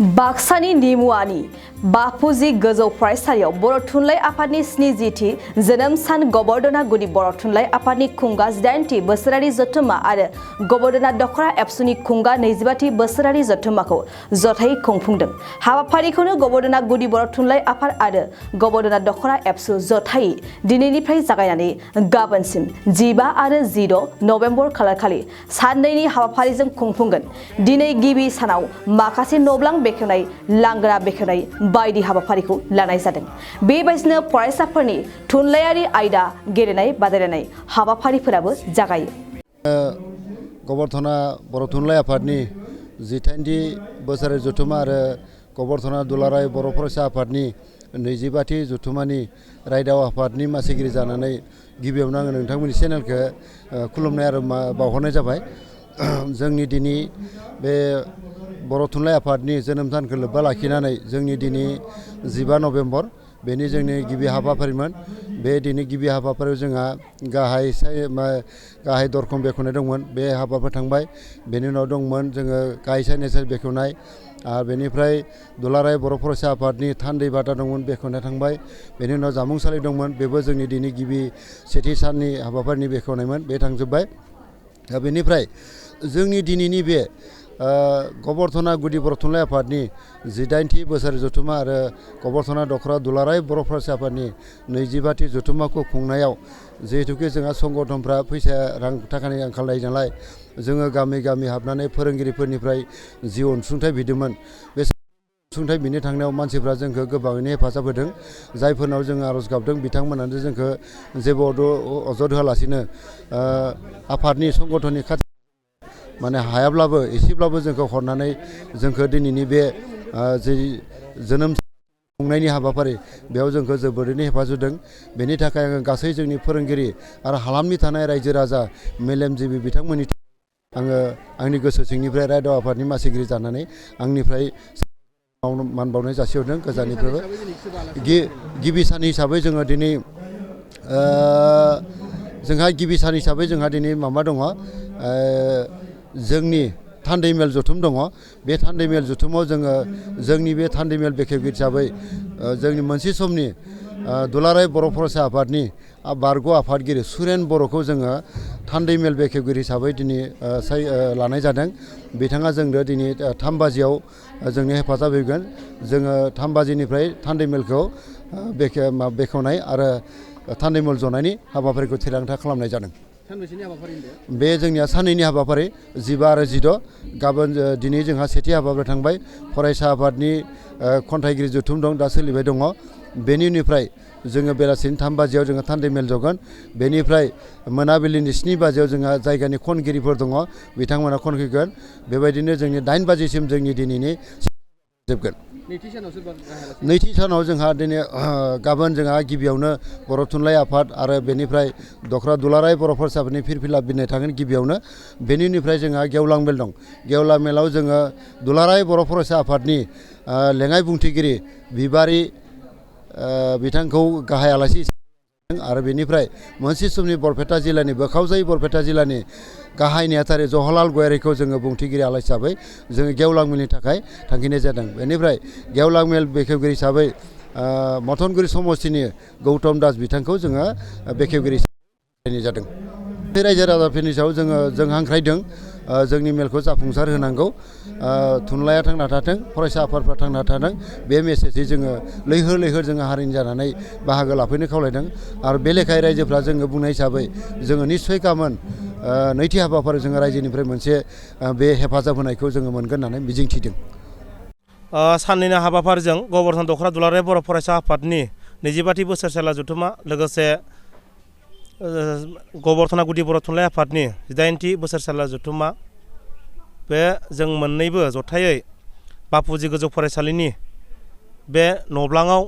बाक्सानि निमुवानि बापुजि गोजौ फरायसालियाव बर' थुनलाइ आफादनि 70थि जोनोम सान गबर्धना गुदि बर' थुनलाइ आफादनि खुंगा 18थि बोसोरारि जथुम्मा आरो गबर्धना दखरा एबसुनि खुंगा 25थि बोसोरारि जथुम्माखौ जथायै खुंफुंदों। हाबाफारिखौनो गबर्धना गुदि बर' थुनलाइ आफाद आरो गबर्धना दखरा एबसु जथायै दिनैनिफ्राय जागायनानै गाबोनसिम 15 आरो 16 नभेम्बर खालारखालि साननैनि हाबाफारिजों खुंफुंगोन। दिनै गिबि सानाव माखासे नब्लां बेखेवनाय लांगोना बेखेवनाय बायदि हाबाफारिखौ लानाय जादों। बेबायदिनो फरायसाफोरनि थुनलाइयारि आयदा गेलेनाय बादायलायनाय हाबाफारिफोराबो जागायो। गबर्धना बर' थुनलाइ आफादनि 18थि बोसोरारि जथुम्मा आरो गबर्धना दुलाराय बर' फरायसा आफादनि 25थि जथुम्मानि रायदाव आफादनि मासिगिरि जानानै गिबियावनो आङो नोंथांमोननि चेनेलखौ खुलुमनाय आरो बावहरनाय जाबाय। जोंनि दिनै बे बर' थुनलाइ आफादनि जोनोम सानखौ लोब्बा लाखिनानै जोंनि दिनै 15 नभेम्बर बेनि जोंनि गिबि हाबाफारिमोन। बे दिनै गिबि हाबाफारियाव जोंहा गाहाय दरखं बेखेवनाय दंमोन, बे हाबाफारि थांबाय। बेनि उनाव दंमोन जोङो गाहाय साइनेसारि बेखेवनाय, आरो बेनिफ्राय दुलाराय बर' फरायसा आफादनि थान्दै बादा दंमोन, बेखेवनाय थांबाय। बेनि उनाव जामुंसालि दंमोन, बेबो जोंनि दिनै गिबि सेथि साननि हाबाफारिनि बेखेवनायमोन, बे थांजोब्बाय। बेनिफ्राय जोंनि दिनैनि बे गबर्धना गुदि बर' थुनलाइ आफादनि 18थि बोसोरारि जथुम्मा आरो गबर्धना दखरा दुलाराय बर' फरायसा आफादनि 25थि जथुम्माखौ खुंनायाव जिहेतुके जोंहा संगठनफ्रा फैसा रां थाखानि आंखाल जायो नालाय, जोङो गामि गामि हाबनानै फोरोंगिरिफोरनिफ्राय जि अनसुंथाइ बिदोंमोन, बे अनसुंथाइ बिनो थांनायाव मानसिफ्रा जोंखौ गोबाङैनो हेफाजाब होदों। जायफोरनाव जोङो आर'ज गाबदों बिथांमोनानो जोंखौ जेबो अजद होआलासिनो आफादनि संगठननि खाथि माने हायाब्लाबो एसेब्लाबो जोंखौ हरनानै जोंखौ दिनैनि बे जि जोनोम खुंनायनि हाबाफारि बेयाव जोंखौ जोबोरैनो हेफाजाब होदों। बेनि थाखाय आङो गासै जोंनि फोरोंगिरि आरो हालामनि थानाय रायजो राजा मेलेमजिबि बिथांमोननि आङो आंनि गोसो सिंनिफ्राय रायदाव आफादनि मासिगिरि जानानै आंनिफ्राय मान बावनाय जासिहरदों गोजाननिफ्रायबो। गिबि सान हिसाबै जोङो दिनै गिबि सान हिसाबै जोंहा दिनै माबा दङ, जोंनि थान्दै मेल जथुम दङ। बे थान्दै मेल जथुमाव जोङो जोंनि बे थान्दै मेल बेखेवगिरि हिसाबै जोंनि मोनसे समनि दुलाराय बर' फरायसा आफादनि बारग' आफादगिरि सुरेन बर'खौ जोङो थान्दै मेल बेखेवगिरि हिसाबै दिनै लानाय जादों। बिथाङा जोंनो दिनै 3 बाजियाव जोंनो हेफाजाब होगोन। जोङो 3 बाजिनिफ्राय थान्दै मेलखौ बेखेवनाय आरो थान्दै मेल जनायनि हाबाफारिखौ थिरांथा खालामनाय जादों। सानबेसेनि हाबाफारि होनदों? बे जोंनिया साननैनि हाबाफारि 15 आरो 16। गाबोन दिनै जोंहा सेथि हाबाफारि थांबाय। फरायसा आफादनि खन्थाइगिरि जथुम दं, दा सोलिबाय दङ। बेनि उननिफ्राय जोङो बेलासिनि 3 बाजियाव जोङो थान्दै मेल जगोन। बेनिफ्राय मोनाबिलिनि 7 बाजियाव जोंहा जायगानि खनगिरिफोर दङ, बिथांमोना खनफैगोन। बेबायदिनो जोंनि 8 बाजिसिम जोंनि दिनैनि जोबगोन। नैथि सानाव जोंहा दिनै गाबोन जोंहा गिबियावनो बर' थुनलाइ आफाद आरो बेनिफ्राय दखरा दुलाराय बर' फरायसाफोरनि फिरफिला बिरनाय थागोन गिबियावनो। बेनि उननिफ्राय जोंहा गेवलां मेल दं। गेवलां मेलाव जोङो दुलाराय बर' फरायसा आफादनि लेङाइ बुंथिगिरि बिबारि बिथांखौ गाहाय आलासि आरो बेनिफ्राय मोनसे समनि बरपेटा जिल्लानि बोखावजायै बरपेटा जिल्लानि गाहाय नेहाथारि जवाहरलाल गयारिखौ जोङो बुंथिगिरि आलासि हिसाबै जोङो गेवलां मेलनि थाखाय थांखिनाय जादों। बेनिफ्राय गेवलां मेल बेखेवगिरि हिसाबै मथनगुरि समस्तिनि गौतम दास बिथांखौ जोङो बेखेवगिरि हिसाबै जादों। बे रायजो राजाफोरनि सायाव जों हांख्रायदों जोंनि मेलखौ जाफुंसार होनांगौ। थुनलाइया थांना थाथों, फरायसा आफादफ्रा थांना थाथों, बे मेसेजै जोङो लैहोर लैहोर जोङो हारिनि जानानै बाहागो लाफैनो खावलायदों। आरो बे लेखायै रायजोफ्रा जोङो बुंनाय हिसाबै जोङो निस्सय गाबोन नैथि हाबाफारियाव जोङो रायजोनिफ्राय मोनसे बे हेफाजाब होनायखौ जोङो मोनगोन होननानै मिजिंथिदों। साननैनि हाबाफारिजों गबर्धना दखरा दुलाराय बर' फरायसा आफादनि 25थि बोसोरसाला जथुम्मा लोगोसे गबर्धना गुदि बर' थुनलाइ आफादनि 18थि बोसोरसाला जथुम्मा, बे जों मोननैबो जथायै बापुजि गोजौ फरायसालिनि बे नब्लाङाव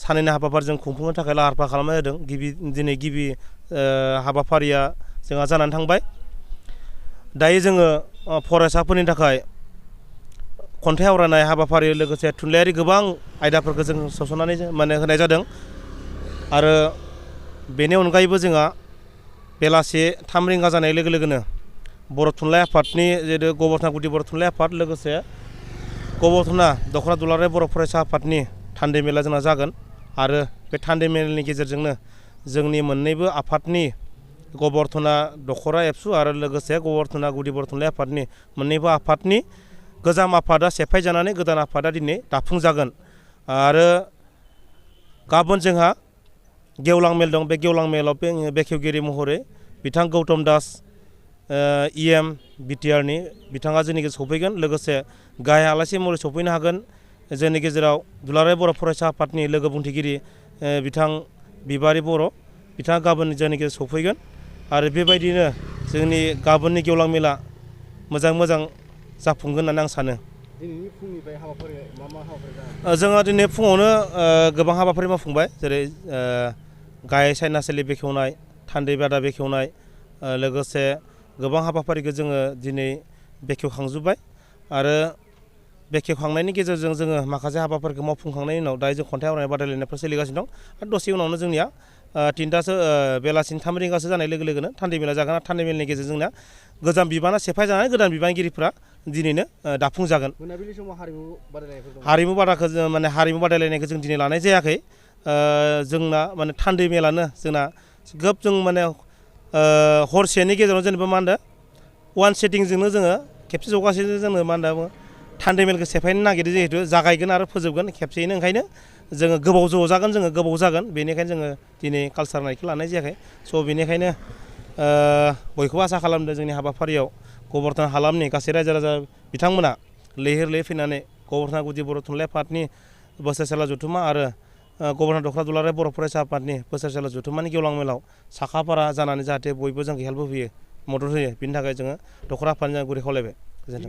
साननैनि हाबाफारिजों खुंफुंनो थाखाय लाहार फाहार खालामनाय जादों। दिनै गिबि हाबाफारिया जोंहा जानानै थांबाय। दायो जोङो फरायसाफोरनि थाखाय खन्थाइ आवरायनाय हाबाफारि लोगोसे थुनलाइयारि गोबां आयदाफोरखौ जों सोसननानै होनाय जादों। आरो बेनि अनगायैबो जोंहा बेलासि 3 रिंगा जानाय लोगो लोगोनो बर' थुनलाइ आफादनि जेरै गबर्धना गुदि बर' थुनलाइ आफाद लोगोसे गबरधना दख'रा दुलाराय बर' फरायसा आफादनि थान्दै मेला जोंना जागोन आरो बे थान्दै मेलनि गेजेरजोंनो जोंनि मोननैबो आफादनि गबरधना दख'रा एबसु आरो लोगोसे गबरधना गुदि बर' थुनलाइ आफादनि मोननैबो आफादनि गोजाम आफादा सेफायजानानै गोदान आफादा दिनै दाफुंजागोन आरो गाबोन जोंहा गेवलां मेल दं। बे गेवलां मेलाव बेखेवगिरि महरै बिथां गौतम दास EM BTRनि बिथाङा जोंनि गेजेराव सफैगोन। लोगोसे गाहाय आलासि महरै सफैनो हागोन जोंनि गेजेराव दुलाराय बर' फरायसा आफादनि लोगो बुंथिगिरि बिथां बिबारि बर' बिथाङा गाबोन जोंनि गेजेराव सफैगोन आरो बेबायदिनो जोंनि गाबोननि गेवलां मेला मोजां जाफुंगोन होननानै आं सानो। दिनैनि फुंनिफ्राय हाबाफारि मा हाबाफारि जागोन? जोङो दिनै फुङावनो गोबां हाबाफारि मावफुंबाय, जेरै गाहाय सायनासालि बेखेवनाय, थान्दै बादा बेखेवनाय, लोगोसे गोबां हाबाफारिखौ जोङो दिनै बेखेवखांजोब्बाय आरो बेखेवखांनायनि गेजेरजों जोङो माखासे हाबाफारिखौ मावफुंखांनायनि उनाव दायो जों खन्थाइ आवरायनाय बादायलायनायफोर सोलिगासिनो दं आरो दसे उनावनो जोंनिया 3थासो बेलासिनि 3 रिंगासो जानाय लोगो लोगोनो थान्दै मेला जागोन आरो थान्दै मेलनि गेजेरजों जोंना गोजाम बिबाना सेफायजानानै गोदान बिबानगिरिफ्रा दिनैनो दाफुंजागोन। मोनाबिलि समाव हारिमु बादायलायनायफोर दं। हारिमु बादायलायनायखौ जों दिनै लानाय जायाखै। जोंना माने थान्दै मेलानो जोंना खोब जों माने हरसेनि गेजेराव जेनेबा मा होनदों वान सेटिंजोंनो जोङो खेबसे जगासेजों जोङो मा होनदों थान्दै मेलखौ सेफायनो नागिरदों, जिहेतु जागायगोन आरो फोजोबगोन खेबसेयैनो, ओंखायनो जोङो गोबाव जागोन बेनिखायनो जोङो दिनै कालसार नाइटखौ लानाय जायाखै। स' बेनिखायनो बयखौबो आसा खालामदों जोंनि हाबाफारियाव गबरधना हालामनि गासै रायजो राजा बिथांमोना लैहोर लैहोर फैनानै गबरधना गुदि बर' थुनलाइ आफादनि बोसोरसेला जथुम्मा आरो गबरधना दख'रा दुलाराय बर' फरायसा आफादनि बोसोरसेला जथुम्मानि गेवलां मेलाव साखाफारा जानानै जाहाथे बयबो जोंखौ हेल्प होफैयो, मदद होयो, बिनि थाखाय जोङो दख'रा आफादनि गुरै खावलायबाय। गोजोन्थों।